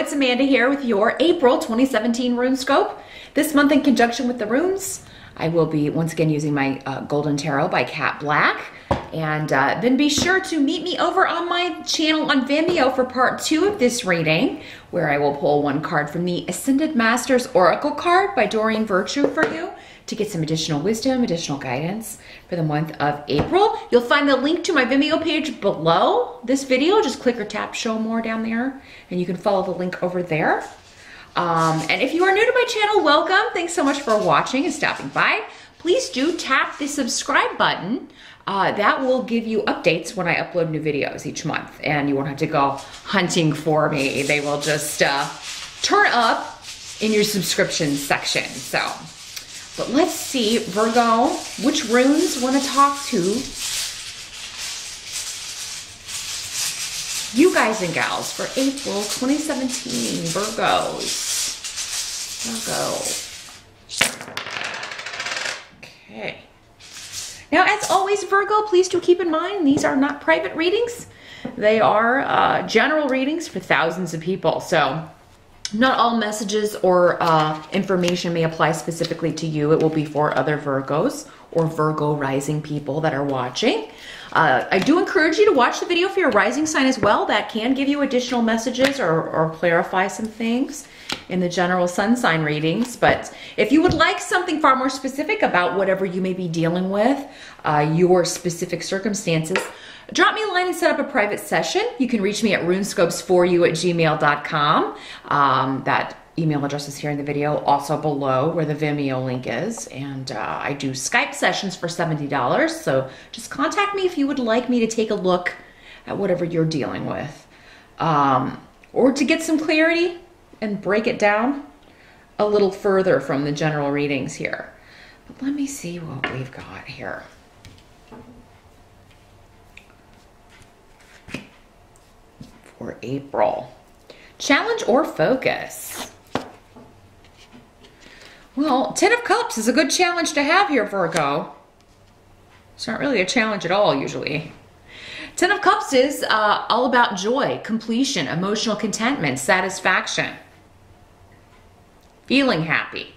it's Amanda here with your April 2017 Runescope. This month in conjunction with the runes, I will be once again using my Golden Tarot by Cat Black. And then be sure to meet me over on my channel on Vimeo for part 2 of this reading, where I will pull one card from the Ascended Masters Oracle card by Doreen Virtue for you to get some additional wisdom, additional guidance for the month of April. You'll find the link to my Vimeo page below this video. Just click or tap show more down there and you can follow the link over there. And if you are new to my channel, welcome. Thanks so much for watching and stopping by. Please do tap the subscribe button. That will give you updates when I upload new videos each month, and you won't have to go hunting for me. They will just turn up in your subscription section. So, but let's see, Virgo, which runes want to talk to you guys and gals for April 2017, Virgos. Virgo. Okay. Now, as always, Virgo, please do keep in mind, these are not private readings. They are general readings for thousands of people. So not all messages or information may apply specifically to you. It will be for other Virgos or Virgo rising people that are watching. I do encourage you to watch the video for your rising sign as well. That can give you additional messages or clarify some things in the general sun sign readings. But if you would like something far more specific about whatever you may be dealing with, your specific circumstances, drop me a line and set up a private session. You can reach me at runescopes4u@gmail.com. That email address is here in the video, also below where the Vimeo link is. And I do Skype sessions for $70. So just contact me if you would like me to take a look at whatever you're dealing with. Or to get some clarity and break it down a little further from the general readings here. But let me see what we've got here. For April. Challenge or focus? Well, Ten of Cups is a good challenge to have here, Virgo. It's not really a challenge at all, usually. Ten of Cups is all about joy, completion, emotional contentment, satisfaction, feeling happy.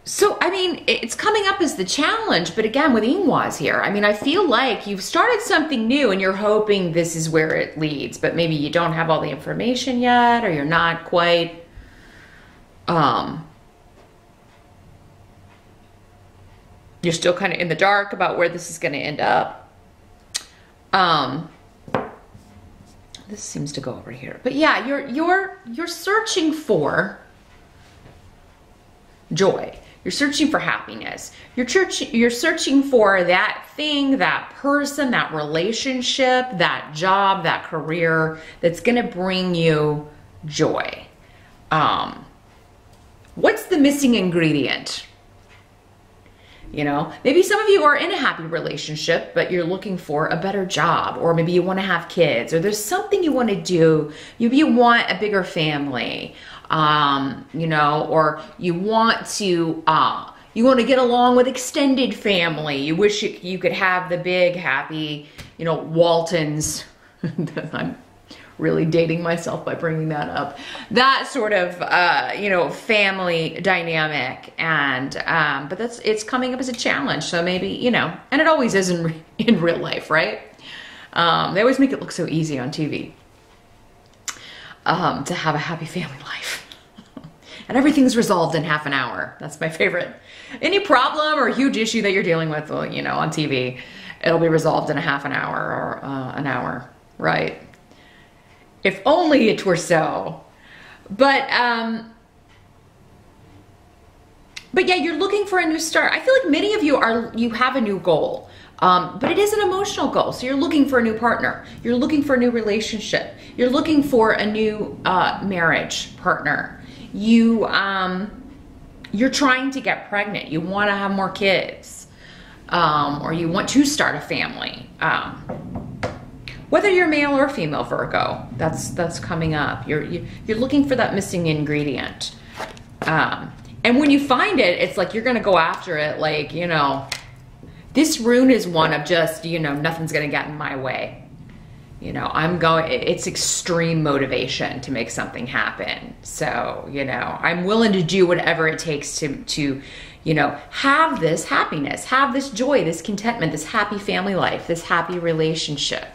So, I mean, it's coming up as the challenge, but again, with Ingwas here, I mean, I feel like you've started something new and you're hoping this is where it leads, but maybe you don't have all the information yet, or you're not quite, you're still kind of in the dark about where this is going to end up. This seems to go over here, but yeah, you're searching for joy. You're searching for happiness. You're searching for that thing, that person, that relationship, that job, that career that's going to bring you joy. What's the missing ingredient? You know, maybe some of you are in a happy relationship, but you're looking for a better job, or maybe you want to have kids, or there's something you want to do. Maybe you want a bigger family, you know, or you want to get along with extended family. You wish you could have the big, happy, you know, Waltons. I'm really dating myself by bringing that up. That sort of, you know, family dynamic. And, but it's coming up as a challenge. So maybe, you know, and it always is in real life, right? They always make it look so easy on TV, to have a happy family life. And everything's resolved in half an hour. That's my favorite. Any problem or huge issue that you're dealing with, well, you know, on TV, it'll be resolved in a half an hour or an hour, right? If only it were so. But yeah, you're looking for a new start. I feel like many of you have a new goal, but it is an emotional goal. So you're looking for a new partner. You're looking for a new relationship. You're looking for a new marriage partner. You're trying to get pregnant. You want to have more kids, or you want to start a family. Whether you're male or female, Virgo, that's coming up. You're looking for that missing ingredient. And when you find it, it's like you're going to go after it like, you know, this rune is one of just, you know, nothing's going to get in my way. You know, it's extreme motivation to make something happen. So, you know, I'm willing to do whatever it takes to, you know, have this happiness, have this joy, this contentment, this happy family life, this happy relationship.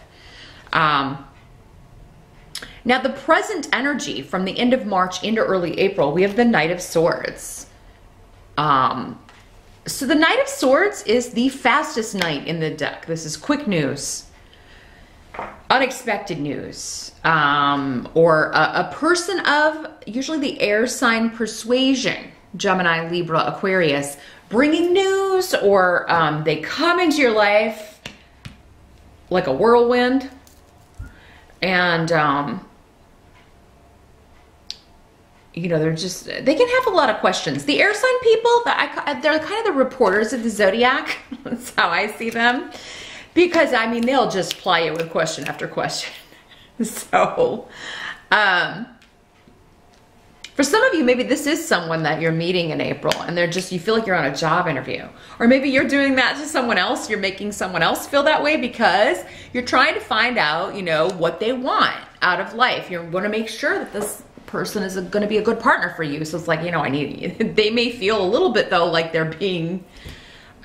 Now, the present energy from the end of March into early April, we have the Knight of Swords. So the Knight of Swords is the fastest knight in the deck. This is quick news, unexpected news, or a person of usually the air sign persuasion, Gemini, Libra, Aquarius, bringing news, or they come into your life like a whirlwind, and you know, they can have a lot of questions. The air sign people, they're kind of the reporters of the zodiac. That's how I see them. Because, I mean, they'll just ply you with question after question. So, for some of you, maybe this is someone that you're meeting in April, and you feel like you're on a job interview. Or maybe you're doing that to someone else. You're making someone else feel that way because you're trying to find out, you know, what they want out of life. You want to make sure that this person is going to be a good partner for you. So it's like, you know, they may feel a little bit though like they're being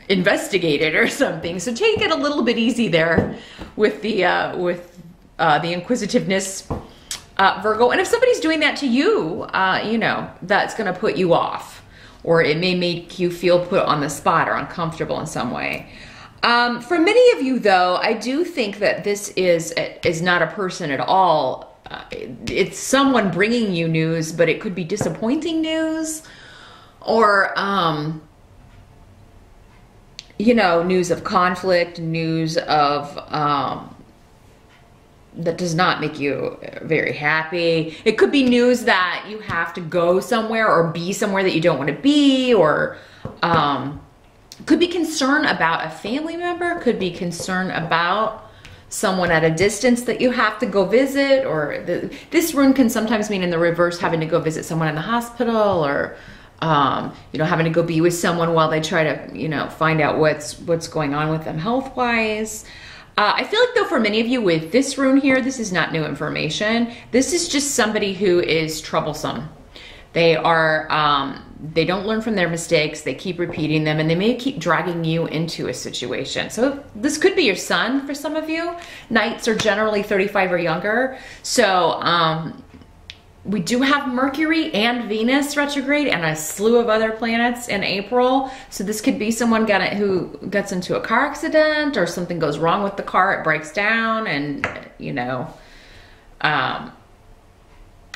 investigated or something. So take it a little bit easy there with the inquisitiveness, Virgo. And if somebody's doing that to you, you know, that's going to put you off, or it may make you feel put on the spot or uncomfortable in some way. For many of you though, I do think that this is not a person at all. It's someone bringing you news, but it could be disappointing news, or, you know, news of conflict, news of, that does not make you very happy. It could be news that you have to go somewhere or be somewhere that you don't want to be, or, could be concern about a family member, could be concern about someone at a distance that you have to go visit, or this rune can sometimes mean in the reverse having to go visit someone in the hospital, or you know, having to go be with someone while they try to, you know, find out what's going on with them health wise. I feel like though for many of you with this rune here, this is not new information. This is just somebody who is troublesome. They are, they don't learn from their mistakes. They keep repeating them, and they may keep dragging you into a situation. So this could be your son for some of you. Knights are generally 35 or younger. So we do have Mercury and Venus retrograde and a slew of other planets in April. So this could be someone who gets into a car accident, or something goes wrong with the car, it breaks down, and, you know,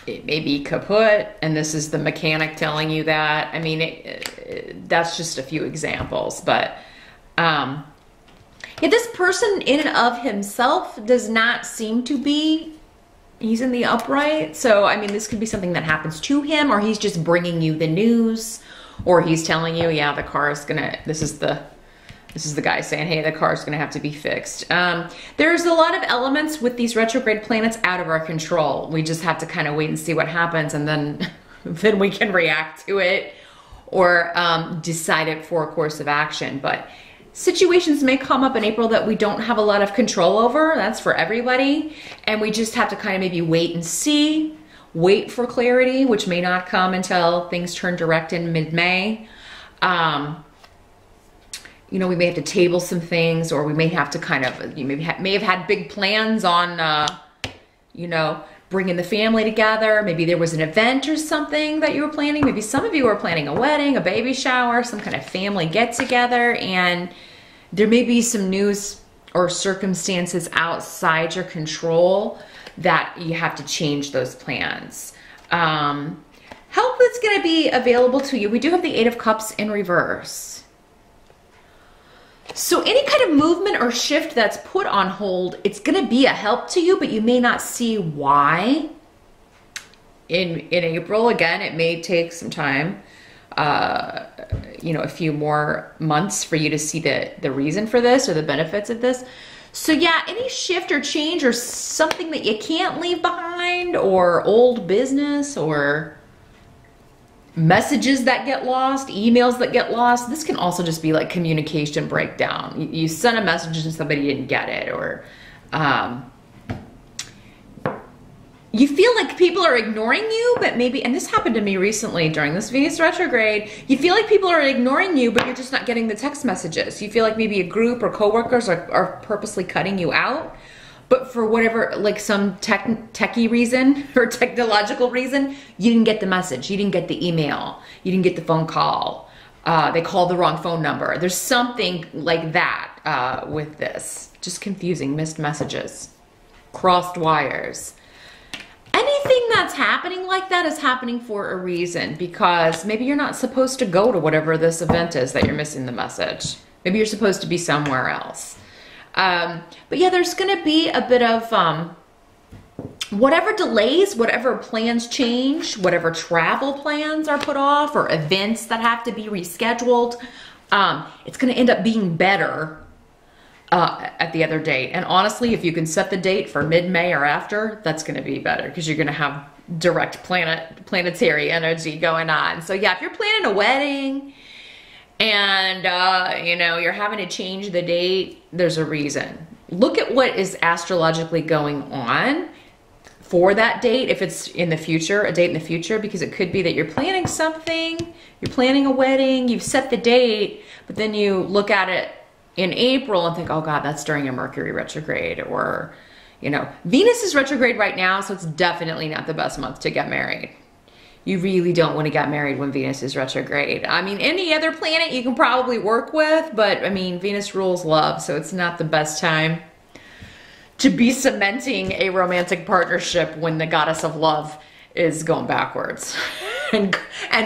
it may be kaput, and this is the mechanic telling you that. I mean, that's just a few examples, but yeah, this person in and of himself does not seem to be, he's in the upright. So, I mean, this could be something that happens to him, or he's just bringing you the news, or he's telling you, yeah, the car is gonna, this is the guy saying, hey, the car's gonna have to be fixed. There's a lot of elements with these retrograde planets out of our control. We just have to kind of wait and see what happens, and then, then we can react to it, or decide it for a course of action. But situations may come up in April that we don't have a lot of control over. That's for everybody. And we just have to kind of maybe wait and see, wait for clarity, which may not come until things turn direct in mid-May. You know, we may have to table some things, or we may have to kind of, you may have had big plans on, you know, bringing the family together. Maybe there was an event or something that you were planning. Maybe some of you were planning a wedding, a baby shower, some kind of family get together, and there may be some news or circumstances outside your control that you have to change those plans. Help that's going to be available to you. We do have the Eight of Cups in reverse. So any kind of movement or shift that's put on hold, it's going to be a help to you, but you may not see why. In April, again, it may take some time, you know, a few more months for you to see the reason for this or the benefits of this. So yeah, any shift or change or something that you can't leave behind, or old business, or messages that get lost, emails that get lost. This can also just be like communication breakdown. You sent a message and somebody didn't get it, or you feel like people are ignoring you, but maybe, and this happened to me recently during this Venus retrograde, you feel like people are ignoring you, but you're just not getting the text messages. You feel like maybe a group or coworkers are purposely cutting you out, but for whatever, like some techie reason or technological reason, you didn't get the message, you didn't get the email, you didn't get the phone call, they called the wrong phone number. There's something like that with this. Just confusing, missed messages, crossed wires. Anything that's happening like that is happening for a reason, because maybe you're not supposed to go to whatever this event is that you're missing the message. Maybe you're supposed to be somewhere else. But yeah, there's going to be a bit of whatever delays, whatever plans change, whatever travel plans are put off or events that have to be rescheduled. It's going to end up being better at the other date. And honestly, if you can set the date for mid-May or after, that's going to be better, because you're going to have direct planetary energy going on. So yeah, if you're planning a wedding and you know, you're having to change the date, there's a reason. Look at what is astrologically going on for that date, if it's in the future, a date in the future, because it could be that you're planning something, you're planning a wedding, you've set the date, but then you look at it in April and think, oh God, that's during a Mercury retrograde, or, you know, Venus is retrograde right now, so it's definitely not the best month to get married. You really don't want to get married when Venus is retrograde. I mean, any other planet you can probably work with, but I mean, Venus rules love, so it's not the best time to be cementing a romantic partnership when the goddess of love is going backwards and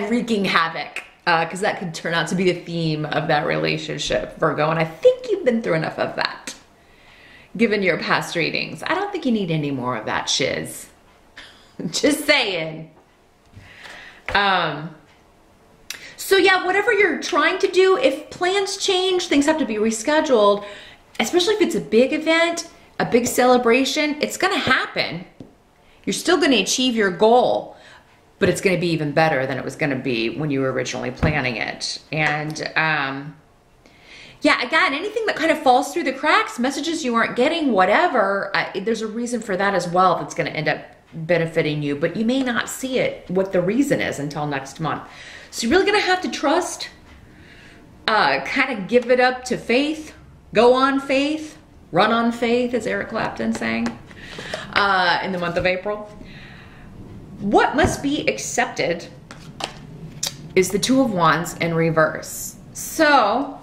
wreaking havoc. Because that could turn out to be the theme of that relationship, Virgo. And I think you've been through enough of that, given your past readings. I don't think you need any more of that shiz. Just saying. So yeah, whatever you're trying to do, if plans change, things have to be rescheduled, especially if it's a big event, a big celebration, it's going to happen. You're still going to achieve your goal, but it's going to be even better than it was going to be when you were originally planning it. And yeah, again, anything that kind of falls through the cracks, messages you aren't getting, whatever, there's a reason for that as well that's going to end up benefiting you, but you may not see it, what the reason is, until next month. So you're really going to have to trust, kind of give it up to faith, go on faith, run on faith, as Eric Clapton sang in the month of April. What must be accepted is the Two of Wands in reverse. So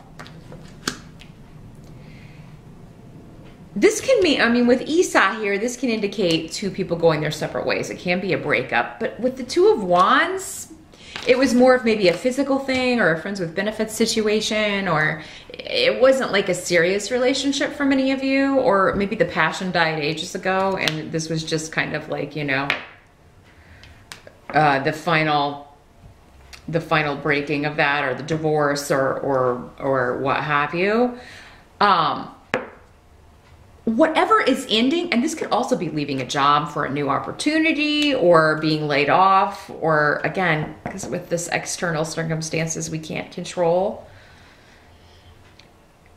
this can mean, I mean, with Esau here, this can indicate two people going their separate ways. It can be a breakup, but with the Two of Wands, it was more of maybe a physical thing or a friends with benefits situation, or it wasn't like a serious relationship for many of you, or maybe the passion died ages ago and this was just kind of like, you know, the final breaking of that, or the divorce, or what have you. Whatever is ending, and this could also be leaving a job for a new opportunity, or being laid off, or again, because with this external circumstances we can't control.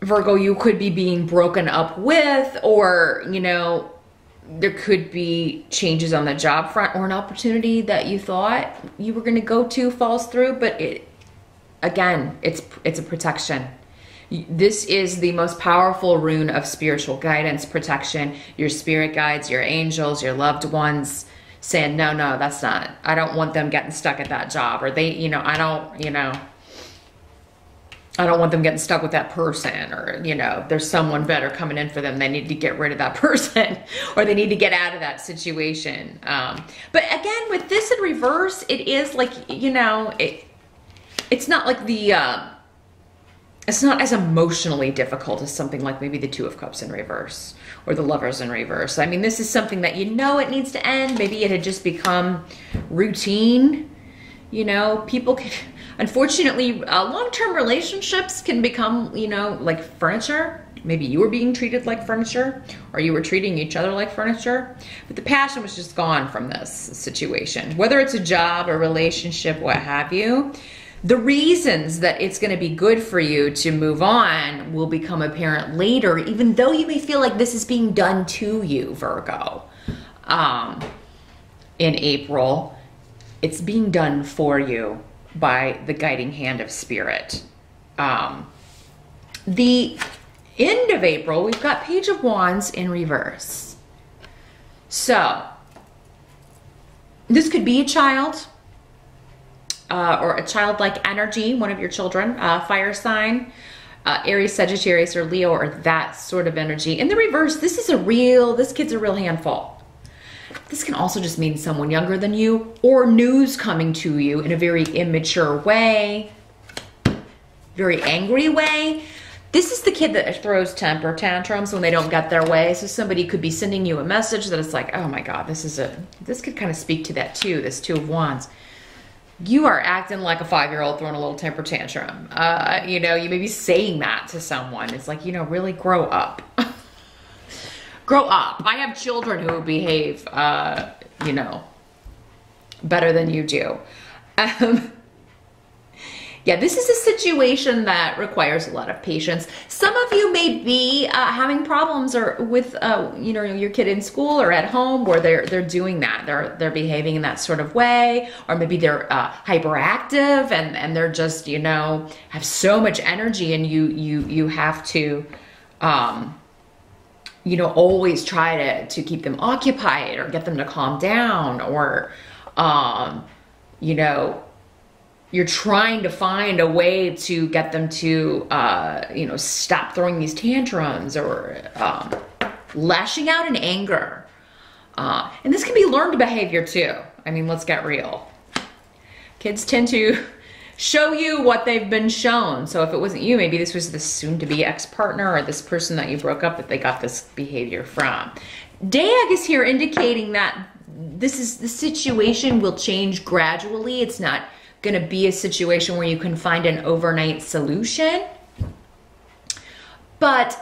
Virgo, you could be being broken up with, or, you know, there could be changes on the job front, or an opportunity that you thought you were going to go to falls through, but again, it's a protection. This is the most powerful rune of spiritual guidance, protection. Your spirit guides, your angels, your loved ones saying, no, that's not, I don't want them getting stuck at that job, or they, you know, I don't want them getting stuck with that person, or, you know, there's someone better coming in for them. They need to get rid of that person, or they need to get out of that situation. But again, with this in reverse, it is like, you know, it's not like it's not as emotionally difficult as something like maybe the Two of Cups in reverse, or the Lovers in reverse. I mean, this is something that, you know, it needs to end. Maybe it had just become routine. You know, people can, unfortunately, long-term relationships can become, you know, like furniture. Maybe you were being treated like furniture, or you were treating each other like furniture. But the passion was just gone from this situation. Whether it's a job, a relationship, what have you, the reasons that it's going to be good for you to move on will become apparent later, even though you may feel like this is being done to you, Virgo. in April, it's being done for you by the guiding hand of spirit. The end of April, we've got Page of Wands in reverse. So this could be a child or a childlike energy, one of your children, fire sign, Aries, Sagittarius, or Leo, or that sort of energy. In the reverse, this kid's a real handful. This can also just mean someone younger than you, or news coming to you in a very immature way, very angry way. This is the kid that throws temper tantrums when they don't get their way. So somebody could be sending you a message that it's like, oh my God, this could kind of speak to that too, this Two of Wands. You are acting like a 5-year-old throwing a little temper tantrum. You know, you may be saying that to someone. It's like, you know, really grow up. Grow up. I have children who behave, you know, better than you do. Yeah, this is a situation that requires a lot of patience. Some of you may be having problems or with, you know, your kid in school or at home where they're doing that. They're behaving in that sort of way, or maybe they're hyperactive and they're just, you know, have so much energy, and you have to, you know, always try to keep them occupied or get them to calm down, or, you know, you're trying to find a way to get them to, you know, stop throwing these tantrums or lashing out in anger. And this can be learned behavior too. I mean, let's get real. Kids tend to show you what they've been shown. So if it wasn't you, maybe this was this soon-to-be ex-partner or this person that you broke up that they got this behavior from. Dag is here indicating that the situation will change gradually. It's not going to be a situation where you can find an overnight solution, but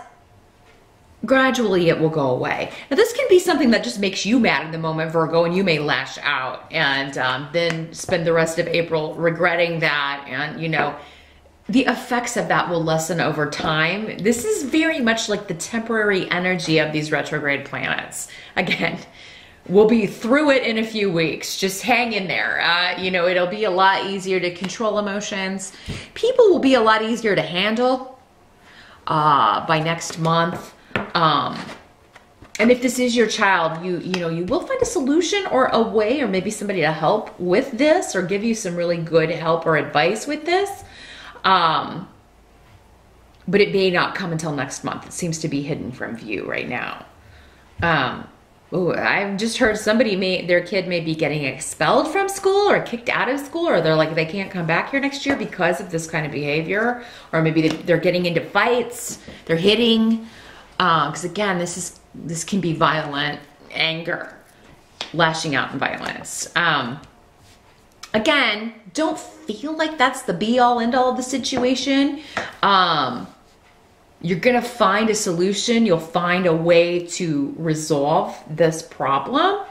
gradually it will go away. Now this can be something that just makes you mad in the moment, Virgo, and you may lash out and then spend the rest of April regretting that, and you know, the effects of that will lessen over time. This is very much like the temporary energy of these retrograde planets. Again, we'll be through it in a few weeks. Just hang in there. You know, it'll be a lot easier to control emotions. People will be a lot easier to handle by next month. And if this is your child, you know, you will find a solution or a way, or maybe somebody to help with this or give you some really good help or advice with this. But it may not come until next month. It seems to be hidden from view right now. Oh, I've just heard their kid may be getting expelled from school or kicked out of school, or they're like, they can't come back here next year because of this kind of behavior, or maybe they're getting into fights, they're hitting, because again, this can be violent anger, lashing out in violence. Again, don't feel like that's the be all end all of the situation. You're going to find a solution. You'll find a way to resolve this problem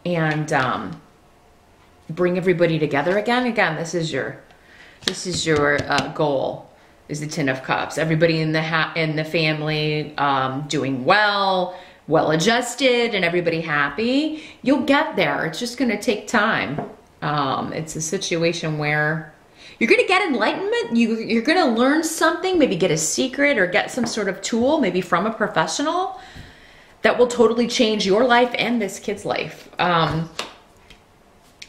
and bring everybody together again. Again, this is your goal, is the Ten of Cups. Everybody in the family doing well adjusted, and everybody happy. You'll get there. It's just going to take time. It's a situation where you're going to get enlightenment. You're going to learn something, maybe get a secret or get some sort of tool, maybe from a professional, that will totally change your life and this kid's life.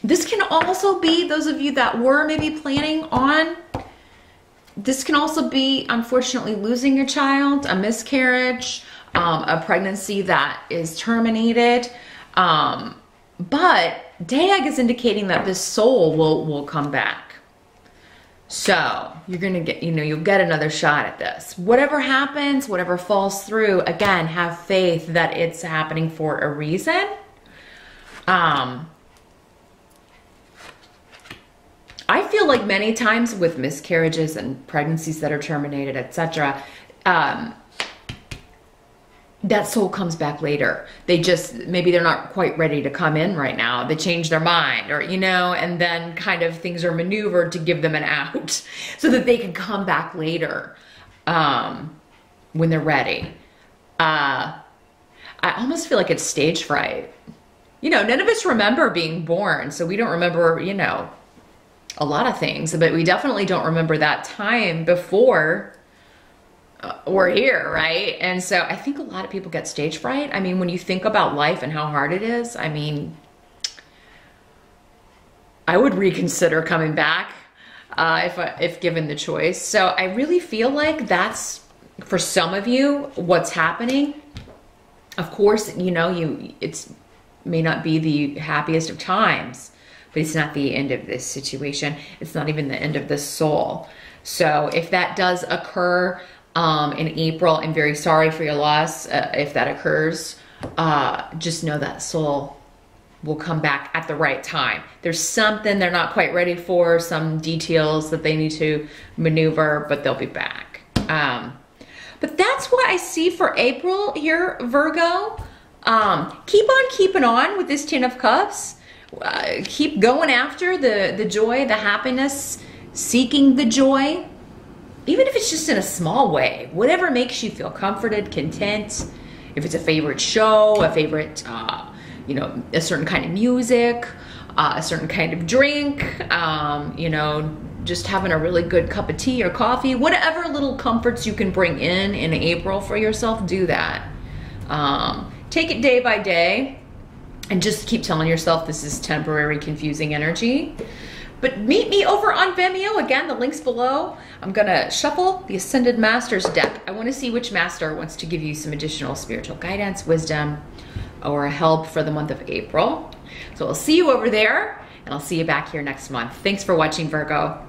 This can also be, those of you that were maybe planning on, this can also be, unfortunately, losing your child, a miscarriage, a pregnancy that is terminated. But Dag is indicating that this soul will come back. So you're going to get, you'll get another shot at this. Whatever happens, whatever falls through, again, have faith that it's happening for a reason. I feel like many times with miscarriages and pregnancies that are terminated, etc., that soul comes back later. Maybe they're not quite ready to come in right now. They change their mind, or, and then kind of things are maneuvered to give them an out so that they can come back later when they're ready. I almost feel like it's stage fright. you know, none of us remember being born. So we don't remember, you know, a lot of things, but we definitely don't remember that time before we're here, right? And so I think a lot of people get stage fright. I mean, when you think about life and how hard it is, I mean, I would reconsider coming back if given the choice. So I really feel like that's, for some of you, what's happening. Of course, you know, it's may not be the happiest of times, but it's not the end of this situation. It's not even the end of this soul. So if that does occur in April, I'm very sorry for your loss. If that occurs, just know that soul will come back at the right time. There's something they're not quite ready for, some details that they need to maneuver, but they'll be back. But that's what I see for April here, Virgo. Keep on keeping on with this 10 of Cups. Keep going after the joy, the happiness, seeking the joy, even if it's just in a small way, whatever makes you feel comforted, content. If it's a favorite show, a favorite, you know, a certain kind of music, a certain kind of drink, you know, just having a really good cup of tea or coffee, whatever little comforts you can bring in April for yourself, do that. Take it day by day and just keep telling yourself this is temporary, confusing energy. But meet me over on Vimeo. Again, the link's below. I'm gonna shuffle the Ascended Masters deck. I wanna see which master wants to give you some additional spiritual guidance, wisdom, or help for the month of April. So I'll see you over there, and I'll see you back here next month. Thanks for watching, Virgo.